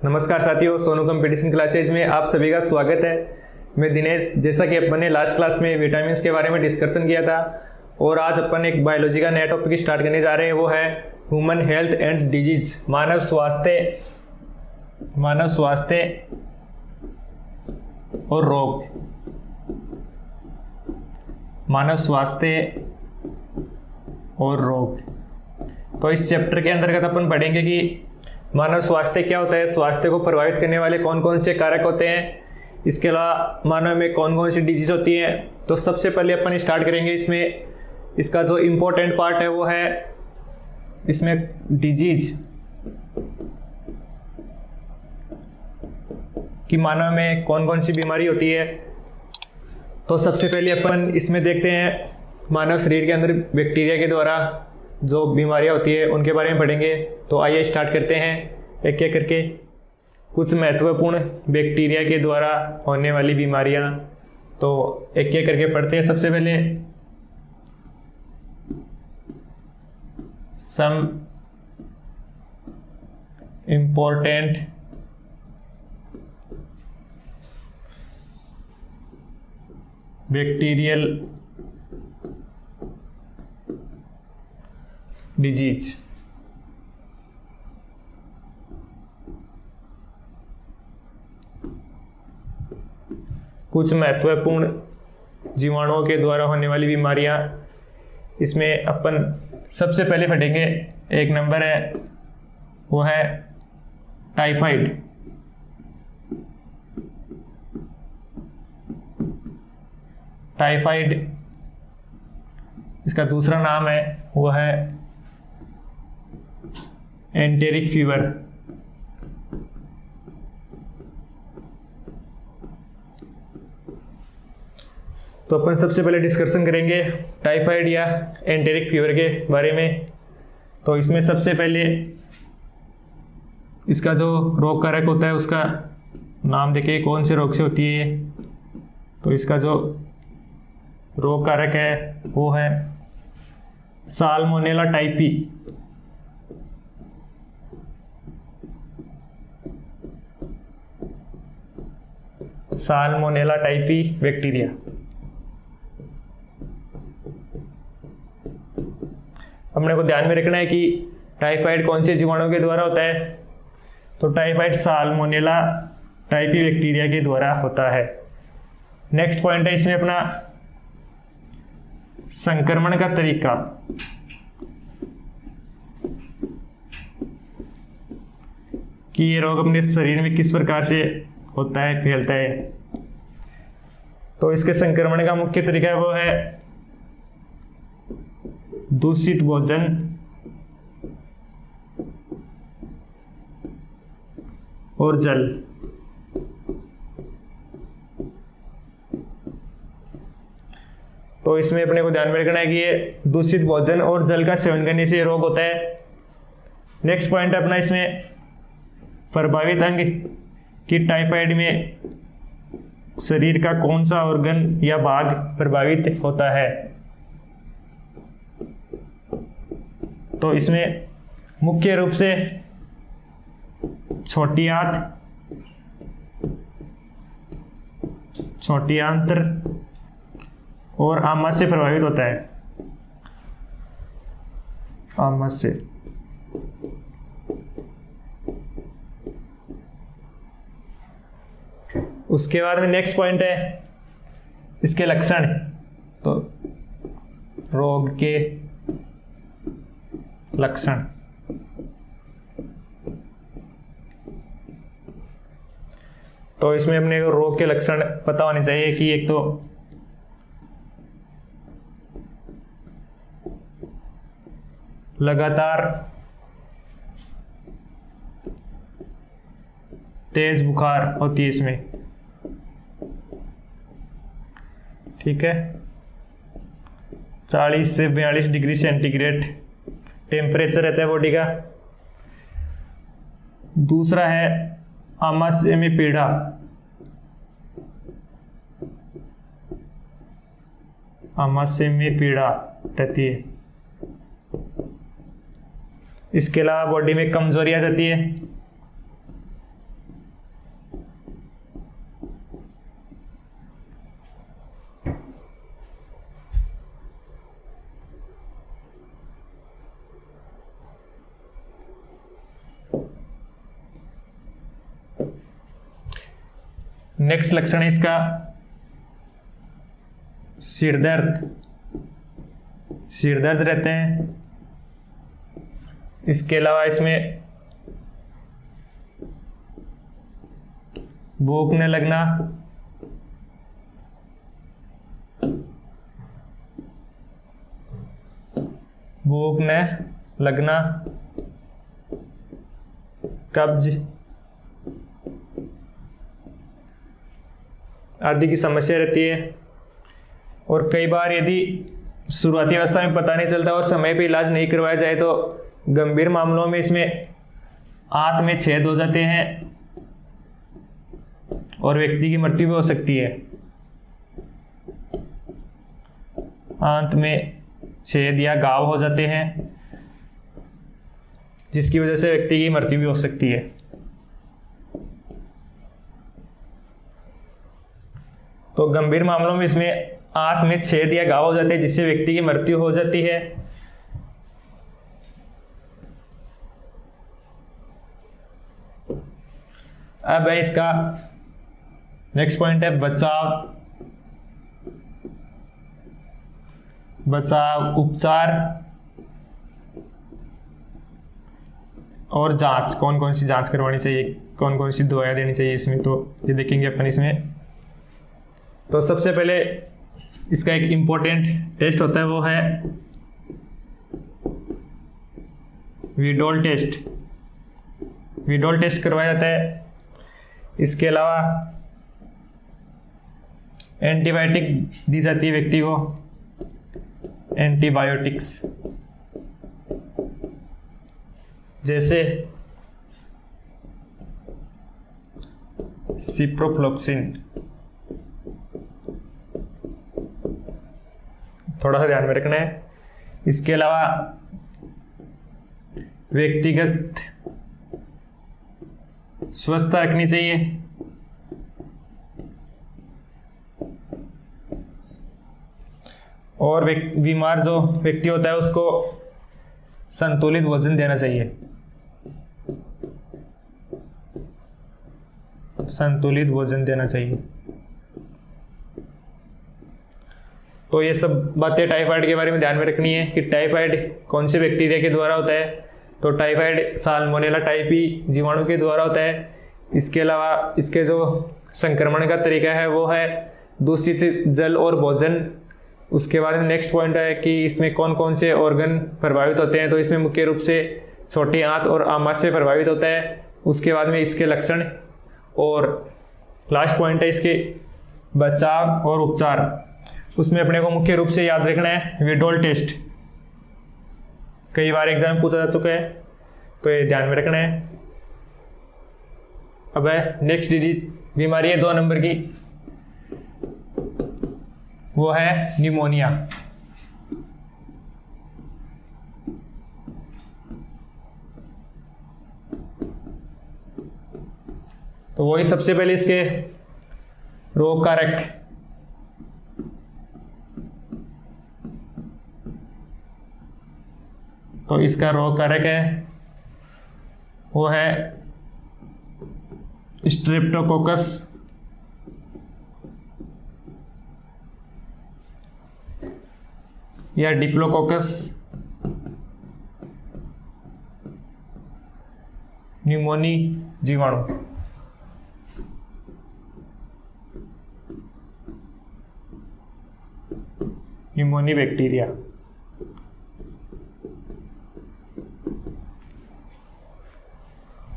नमस्कार साथियों, Sonu competition classes में आप सभी का स्वागत है। मैं दिनेश। जैसा कि अपन ने लास्ट क्लास में विटामिन्स के बारे में डिस्कशन किया था और आज अपन एक बायोलॉजी का नया टॉपिक स्टार्ट करने जा रहे हैं, वो है ह्यूमन हेल्थ एंड डिजीज, मानव स्वास्थ्य और रोग। मानव स्वास्थ्य और रोग। तो इस चैप्टर के अंतर्गत अपन पढ़ेंगे कि मानव स्वास्थ्य क्या होता है, स्वास्थ्य को प्रभावित करने वाले कौन कौन से कारक होते हैं, इसके अलावा मानव में कौन कौन सी डिजीज होती हैं। तो सबसे पहले अपन स्टार्ट करेंगे इसमें, इसका जो इम्पोर्टेंट पार्ट है वो है इसमें डिजीज, कि मानव में कौन कौन सी बीमारी होती है। तो सबसे पहले अपन इसमें देखते हैं मानव शरीर के अंदर बैक्टीरिया के द्वारा जो बीमारियां होती है उनके बारे में पढ़ेंगे। तो आइए स्टार्ट करते हैं एक एक करके। कुछ महत्वपूर्ण बैक्टीरिया के द्वारा होने वाली बीमारियां, तो एक एक करके पढ़ते हैं। सबसे पहले सम इम्पोर्टेंट बैक्टीरियल डिजीज। कुछ महत्वपूर्ण जीवाणुओं के द्वारा होने वाली बीमारियां, इसमें अपन सबसे पहले पढ़ेंगे, एक नंबर है वो है टाइफाइड। टाइफाइड, इसका दूसरा नाम है वो है एंटेरिक फीवर। तो अपन सबसे पहले डिस्कशन करेंगे टाइफाइड या एंटेरिक फीवर के बारे में। तो इसमें सबसे पहले इसका जो रोग कारक होता है उसका नाम देखिए, कौन से रोग से होती है। तो इसका जो रोग कारक है वो है salmonella typhi. Salmonella typhi bacteria. अपने को ध्यान में रखना है कि टाइफाइड कौन से जीवाणु के द्वारा होता है। तो टाइफाइड साल्मोनेला टाइफी बैक्टीरिया के द्वारा होता है। नेक्स्ट पॉइंट है इसमें अपना संक्रमण का तरीका। कि ये रोग अपने शरीर में किस प्रकार से होता है, फैलता है। तो इसके संक्रमण का मुख्य तरीका वो है दूषित भोजन और जल। तो इसमें अपने को ध्यान में रखना है कि ये दूषित भोजन और जल का सेवन करने से रोग होता है। नेक्स्ट पॉइंट है अपना इसमें प्रभावित अंग, कि टाइफाइड में शरीर का कौन सा ऑर्गन या भाग प्रभावित होता है। तो इसमें मुख्य रूप से छोटी आंत्र और आमाशय से प्रभावित होता है। आमाशय। उसके बाद में नेक्स्ट पॉइंट है इसके लक्षण। तो रोग के लक्षण। तो इसमें अपने को रोग के लक्षण पता होने चाहिए कि एक तो लगातार तेज बुखार होती है इसमें, ठीक है। 40 से 42 डिग्री सेंटीग्रेड टेम्परेचर रहता है बॉडी का। दूसरा है आमाशय में पीड़ा। आमाशय में पीड़ा रहती है। इसके अलावा बॉडी में कमजोरी आ जाती है। नेक्स्ट लक्षण है इसका सिर दर्द रहते हैं। इसके अलावा इसमें भूख न लगना, कब्ज आदि की समस्या रहती है। और कई बार यदि शुरुआती अवस्था में पता नहीं चलता और समय पे इलाज नहीं करवाया जाए तो गंभीर मामलों में इसमें आंत में छेद हो जाते हैं और व्यक्ति की मृत्यु भी हो सकती है। आंत में छेद या घाव हो जाते हैं जिसकी वजह से व्यक्ति की मृत्यु भी हो सकती है। तो गंभीर मामलों में इसमें आंत में छेद या घाव हो जाते हैं जिससे व्यक्ति की मृत्यु हो जाती है। अब है इसका नेक्स्ट पॉइंट है बचाव, उपचार और जांच। कौन कौन सी जांच करवानी चाहिए, कौन कौन सी दवाइयाँ देनी चाहिए इसमें, तो ये देखेंगे अपन इसमें। तो सबसे पहले इसका एक इम्पोर्टेंट टेस्ट होता है, वो है वीडोल टेस्ट करवाया जाता है। इसके अलावा एंटीबायोटिक दी जाती है व्यक्ति को, एंटीबायोटिक्स जैसे सिप्रोफ्लोक्सिन। थोड़ा सा ध्यान में रखना है। इसके अलावा व्यक्तिगत स्वच्छता रखनी चाहिए। और बीमार जो व्यक्ति होता है उसको संतुलित भोजन देना चाहिए। तो ये सब बातें टाइफाइड के बारे में ध्यान में रखनी है कि टाइफाइड कौन से बैक्टीरिया के द्वारा होता है। तो टाइफाइड साल्मोनेला टाइफी जीवाणु के द्वारा होता है। इसके अलावा इसके जो संक्रमण का तरीका है वो है दूषित जल और भोजन। उसके बाद में नेक्स्ट पॉइंट है कि इसमें कौन कौन से ऑर्गन प्रभावित होते हैं। तो इसमें मुख्य रूप से छोटी आंत और आमाशय प्रभावित होता है। उसके बाद में इसके लक्षण और लास्ट पॉइंट है इसके बचाव और उपचार। उसमें अपने को मुख्य रूप से याद रखना है वीडोल टेस्ट, कई बार एग्जाम में पूछा जा चुका है, तो ये ध्यान में रखना है। अब है नेक्स्ट बीमारी है 2 नंबर की, वो है न्यूमोनिया। तो वही सबसे पहले इसके रोग कारक। तो इसका रोग कारक है वो है स्ट्रेप्टोकोकस, या डिप्लोकोकस न्यूमोनी जीवाणु। Pneumoniae bacteria.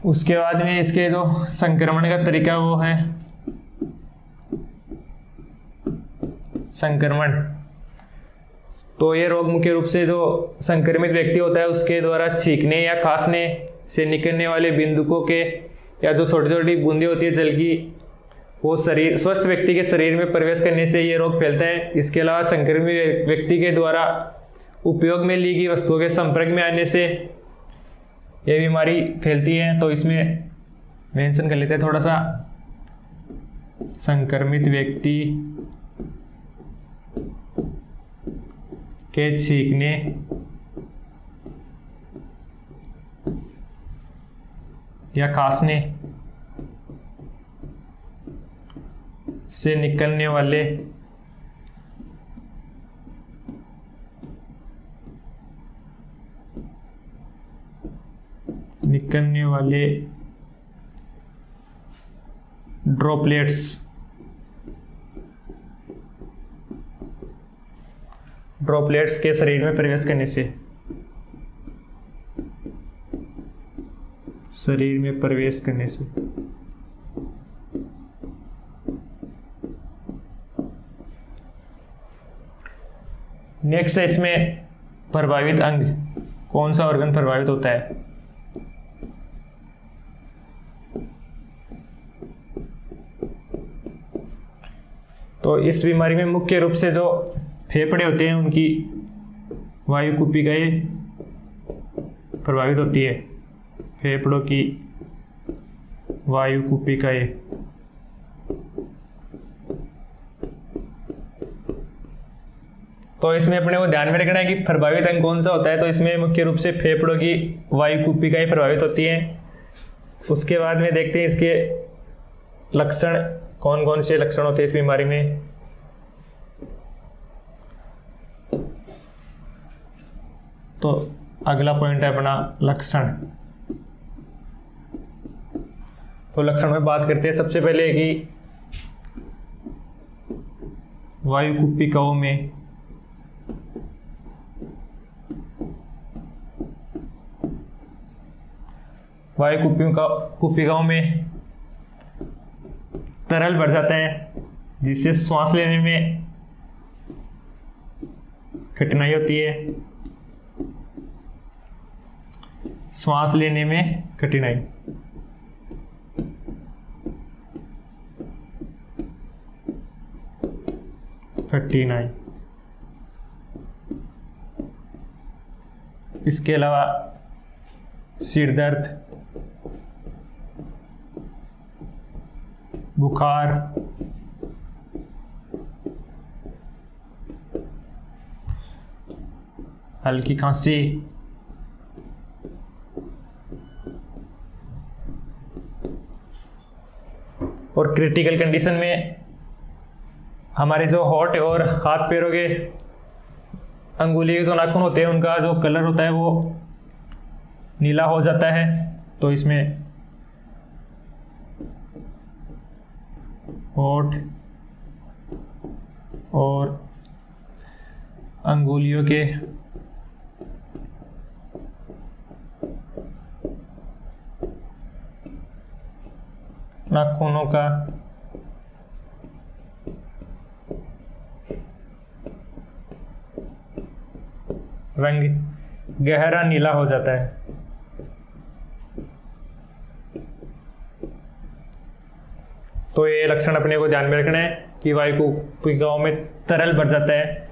उसके बाद में इसके जो संक्रमण का तरीका वो है संक्रमण। तो ये रोग मुख्य रूप से जो संक्रमित व्यक्ति होता है उसके द्वारा छींकने या खांसने से निकलने वाले बिंदुकों के या जो छोटी छोटी बूंदें होती है जल की, वो शरीर स्वस्थ व्यक्ति के शरीर में प्रवेश करने से ये रोग फैलता है। इसके अलावा संक्रमित व्यक्ति के द्वारा उपयोग में ली गई वस्तुओं के संपर्क में आने से ये बीमारी फैलती है। तो इसमें मेंशन कर लेते हैं थोड़ा सा, संक्रमित व्यक्ति के छींकने या खांसने से निकलने वाले ड्रॉपलेट्स के शरीर में प्रवेश करने से, नेक्स्ट है इसमें प्रभावित अंग, कौन सा ऑर्गन प्रभावित होता है? तो इस बीमारी में मुख्य रूप से जो फेफड़े होते हैं उनकी वायु कुपिकाएं प्रभावित होती है। फेफड़ों की वायु कुपिकाएं। तो इसमें अपने को ध्यान में रखना है कि प्रभावित अंग कौन सा होता है। तो इसमें मुख्य रूप से फेफड़ों की वायु कुपिकाएं प्रभावित होती हैं। उसके बाद में देखते हैं इसके लक्षण, कौन कौन से लक्षण होते हैं इस बीमारी में। तो अगला पॉइंट है अपना लक्षण। तो लक्षण में बात करते हैं सबसे पहले कि वायु कुपिकाओं में कुपिकाओं में तरल भर जाता है, जिससे श्वास लेने में कठिनाई होती है। श्वास लेने में कठिनाई। इसके अलावा सिर दर्द, बुखार, हल्की खांसी, और क्रिटिकल कंडीशन में हमारे जो होठ और हाथ पैरों के अंगुली के जो नाखून होते हैं उनका जो कलर होता है वो नीला हो जाता है। तो इसमें होठ और अंगुलियों के नाखूनों का रंग गहरा नीला हो जाता है। तो ये लक्षण अपने को ध्यान में रखना है कि वायु कुपिकाओं में तरल भर जाता है,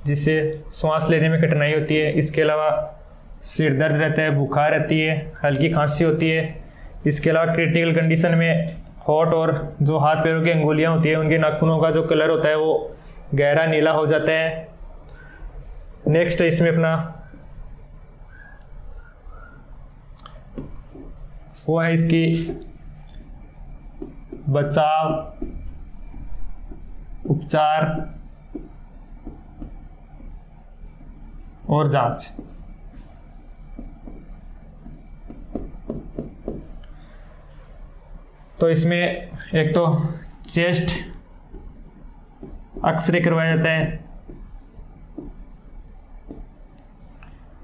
जिससे श्वास लेने में कठिनाई होती है। इसके अलावा सिर दर्द रहता है, बुखार रहती है, हल्की खांसी होती है। इसके अलावा क्रिटिकल कंडीशन में होठ और जो हाथ पैरों की अंगुलियां होती है उनके नाखूनों का जो कलर होता है वो गहरा नीला हो जाता है। नेक्स्ट इसमें अपना वो है इसकी बचाव, उपचार और जांच। तो इसमें एक तो चेस्ट एक्सरे करवाया जाता है।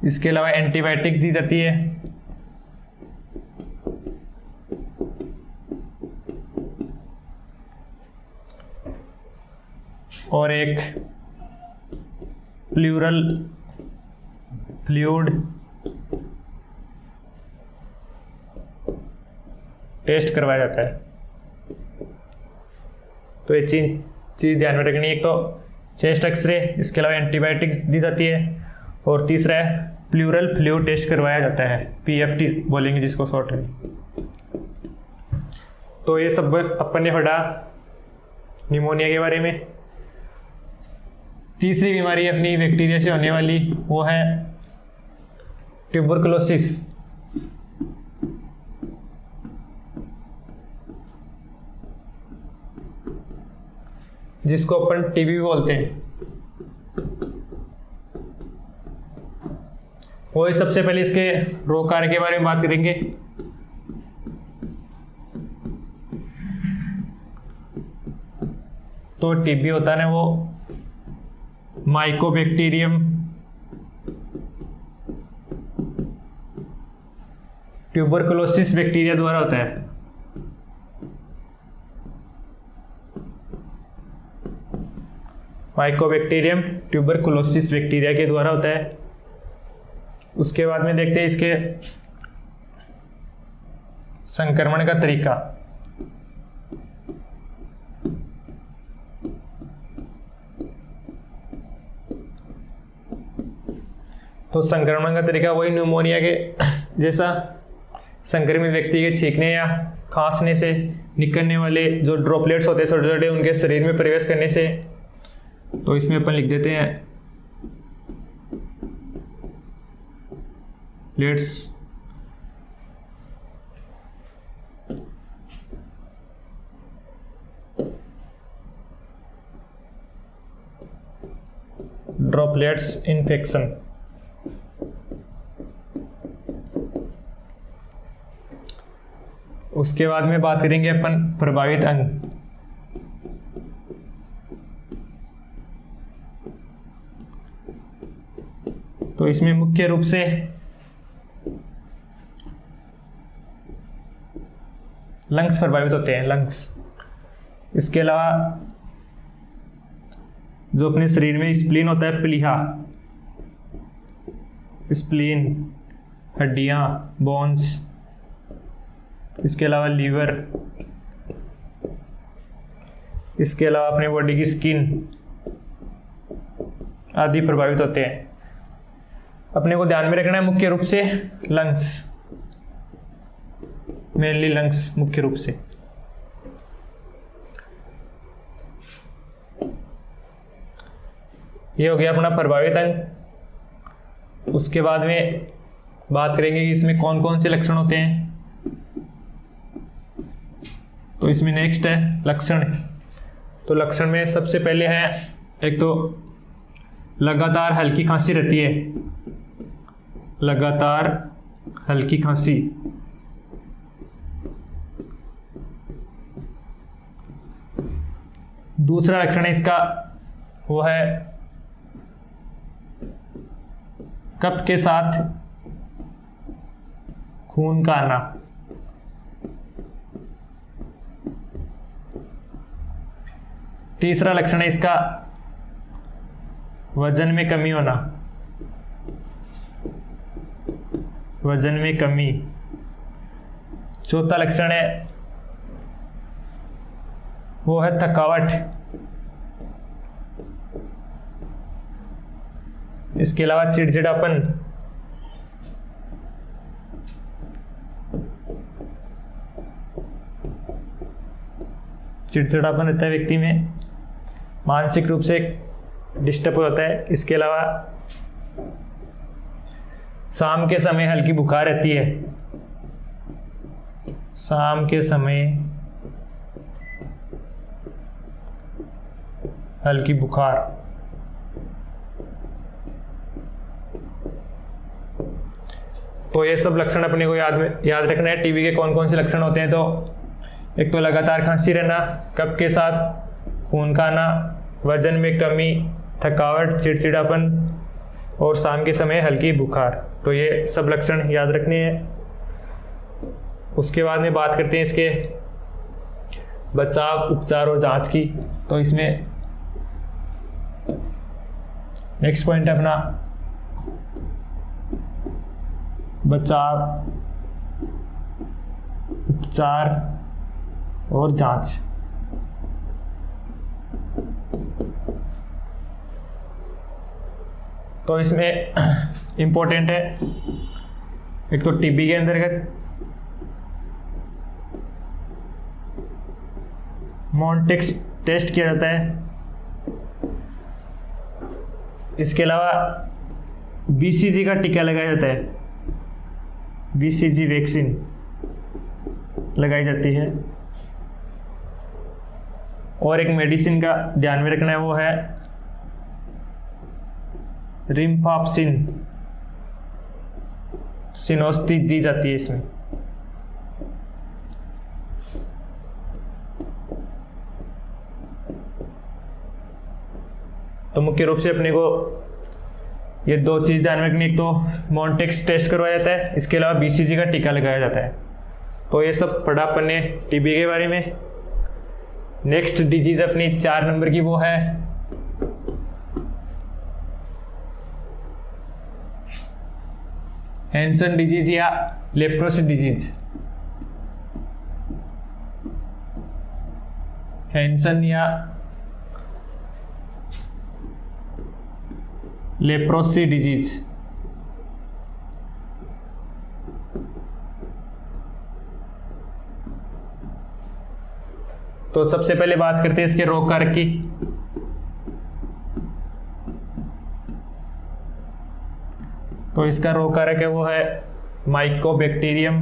इसके अलावा एंटीबायोटिक दी जाती है। और एक प्लूरल फ्लूइड टेस्ट करवाया जाता है। तो ये चीज़ ध्यान में रखनी है। एक तो चेस्ट एक्सरे, इसके अलावा एंटीबायोटिक्स दी जाती है, और तीसरा है प्लूरल फ्लूइड टेस्ट करवाया जाता है, PFT बोलेंगे जिसको शॉर्ट है। तो ये सब अपन ने पढ़ा निमोनिया के बारे में। तीसरी बीमारी अपनी बैक्टीरिया से होने वाली वो है ट्यूबरकुलोसिस। जिसको अपन टीबी भी बोलते हैं। वो सबसे पहले इसके रोग कार्य के बारे में बात करेंगे। तो टीबी होता है ना वो माइकोबैक्टीरियम ट्यूबरकुलोसिस बैक्टीरिया द्वारा होता है। माइकोबैक्टीरियम ट्यूबरकुलोसिस बैक्टीरिया के द्वारा होता है। उसके बाद में देखते हैं इसके संक्रमण का तरीका। तो संक्रमण का तरीका वही न्यूमोनिया के जैसा, संक्रमित व्यक्ति के छींकने या खांसने से निकलने वाले जो ड्रॉपलेट्स होते हैं छोटे छोटे, उनके शरीर में प्रवेश करने से। तो इसमें अपन लिख देते हैं लेट्स ड्रॉपलेट्स इन्फेक्शन। उसके बाद में बात करेंगे अपन प्रभावित अंग। तो इसमें मुख्य रूप से लंग्स प्रभावित होते हैं, लंग्स। इसके अलावा जो अपने शरीर में स्प्लीन होता है, प्लीहा, स्प्लीन, हड्डियां, बोन्स। इसके अलावा लीवर, इसके अलावा अपने बॉडी की स्किन आदि प्रभावित होते हैं। अपने को ध्यान में रखना है मुख्य रूप से लंग्स, मेनली लंग्स मुख्य रूप से। ये हो गया अपना प्रभावित अंग। उसके बाद में बात करेंगे कि इसमें कौन कौन से लक्षण होते हैं। तो इसमें नेक्स्ट है लक्षण। तो लक्षण में सबसे पहले है, एक तो लगातार हल्की खांसी रहती है, लगातार हल्की खांसी। दूसरा लक्षण है इसका, वो है कफ के साथ खून का आना। तीसरा लक्षण है इसका वजन में कमी होना, वजन में कमी। चौथा लक्षण है वो है थकावट। इसके अलावा चिड़चिड़ापन, चिड़चिड़ापन रहता है व्यक्ति में, मानसिक रूप से डिस्टर्ब होता है। इसके अलावा शाम के समय हल्की बुखार रहती है, शाम के समय हल्की बुखार। तो ये सब लक्षण अपने को याद रखना है। टीबी के कौन कौन से लक्षण होते हैं। तो एक तो लगातार खांसी रहना, कफ के साथ खून का आना, वजन में कमी, थकावट, चिड़चिड़ापन और शाम के समय हल्की बुखार। तो ये सब लक्षण याद रखने हैं। उसके बाद में बात करते हैं इसके बचाव, उपचार और जांच की। तो इसमें नेक्स्ट पॉइंट है अपना बचाव, उपचार और जांच। तो इसमें इंपॉर्टेंट है, एक तो टीबी के अंतर्गत मॉन्टेक्स टेस्ट किया जाता है। इसके अलावा बीसीजी का टीका लगाया जाता है, बीसीजी वैक्सीन लगाई जाती है। और एक मेडिसिन का ध्यान में रखना है, वो है रिम्फाप्सिन, सिनोस्टिक दी जाती है इसमें। तो मुख्य रूप से अपने को ये 2 चीज़ ध्यान में रखनी, एक तो मॉन्टेक्स टेस्ट करवाया जाता है, इसके अलावा BCG का टीका लगाया जाता है। तो ये सब पढ़ा अपन ने TB के बारे में। नेक्स्ट डिजीज अपनी 4 नंबर की, वो है हैंसन डिजीज या लेप्रोसी डिजीज। हैंसन या लेप्रोसी डिजीज। तो सबसे पहले बात करते हैं इसके रोग कारक की। तो इसका रोग कारक है वो है माइकोबैक्टीरियम,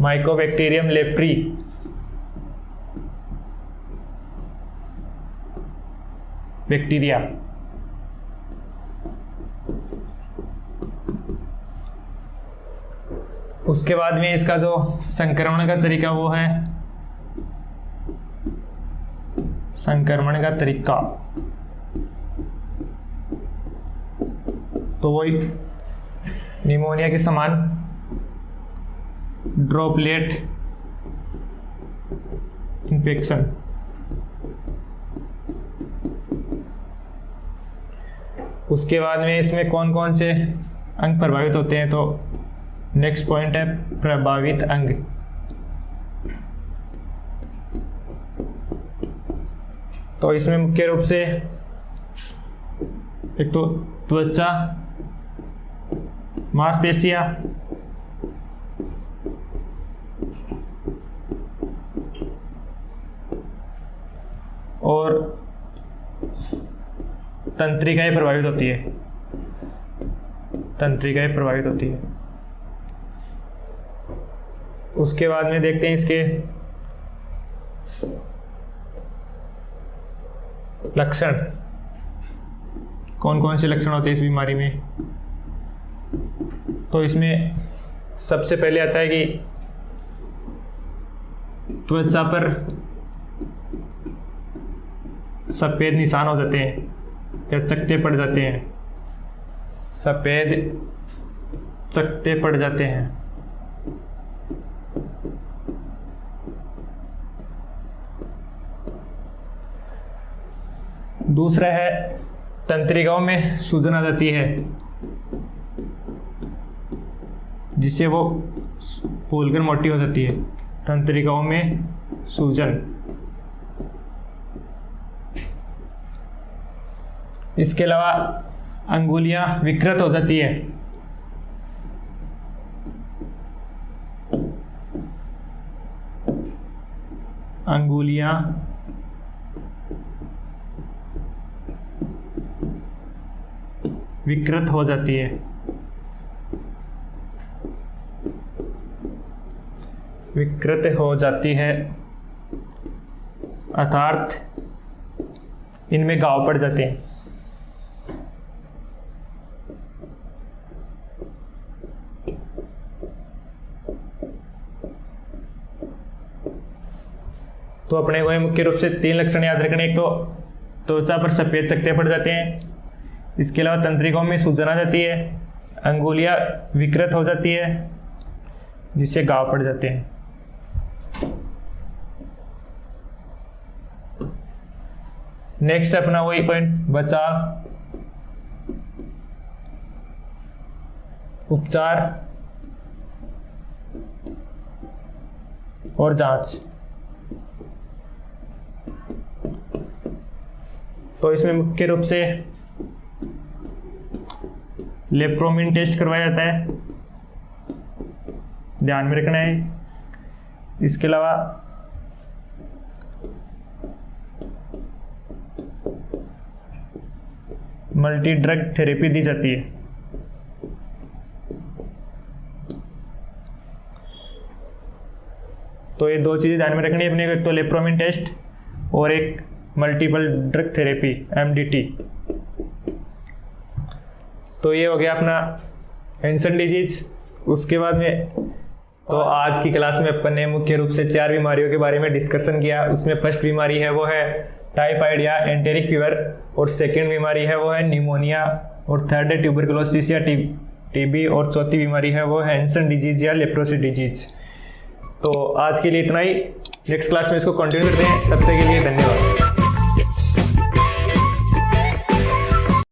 माइकोबैक्टीरियम लेप्री। बैक्टीरिया। उसके बाद में इसका जो संक्रमण का तरीका वो है संक्रमण का तरीका, तो वही निमोनिया के समान ड्रॉपलेट इन्फेक्शन। उसके बाद में इसमें कौन कौन से अंग प्रभावित होते हैं, तो नेक्स्ट पॉइंट है प्रभावित अंग। तो इसमें मुख्य रूप से एक तो त्वचा, मांसपेशियां, और तंत्रिकाएं प्रभावित होती है, तंत्रिकाएं प्रभावित होती है। उसके बाद में देखते हैं इसके लक्षण, कौन कौन से लक्षण होते हैं इस बीमारी में। तो इसमें सबसे पहले आता है कि त्वचा पर सफ़ेद निशान हो जाते हैं या चकत्ते पड़ जाते हैं, सफ़ेद चकत्ते पड़ जाते हैं। दूसरा है तंत्रिकाओं में सूजन आ जाती है, जिससे वो फूलकर मोटी हो जाती है। तंत्रिकाओं में सूजन। इसके अलावा अंगुलियां विकृत हो जाती है। अंगुलियां विकृत हो जाती है। विकृत हो जाती है अर्थात इनमें घाव पड़ जाते हैं। तो अपने को मुख्य रूप से 3 लक्षण याद रखने, एक तो त्वचा पर सफ़ेद चकत्ते पड़ जाते हैं, इसके अलावा तंत्रिकाओं में सूजन आ जाती है, अंगुलियां विकृत हो जाती है जिससे घाव पड़ जाते हैं। नेक्स्ट अपना वही पॉइंट बचाव, उपचार और जांच। तो इसमें मुख्य रूप से लेप्रोमिन टेस्ट करवाया जाता है, ध्यान में रखना है। इसके अलावा मल्टी ड्रग थेरेपी दी जाती है। तो ये 2 चीज़ें ध्यान में रखनी है अपने को, एक तो लेप्रोमिन टेस्ट और एक मल्टीपल ड्रग थेरेपी MDT। तो ये हो गया अपना हैंसन डिजीज। उसके बाद में तो आज की क्लास में अपन ने मुख्य रूप से 4 बीमारियों के बारे में डिस्कशन किया। उसमें फर्स्ट बीमारी है वो है टाइफाइड या एंटेरिक फीवर, और सेकंड बीमारी है वो है निमोनिया, और थर्ड है ट्यूबरकुलोसिस या टीबी, और चौथी बीमारी है वो है हैंसन डिजीज या लेप्रोसी डिजीज। तो आज के लिए इतना ही, नेक्स्ट क्लास में इसको कंटिन्यू करते हैं। तब तक के लिए धन्यवाद।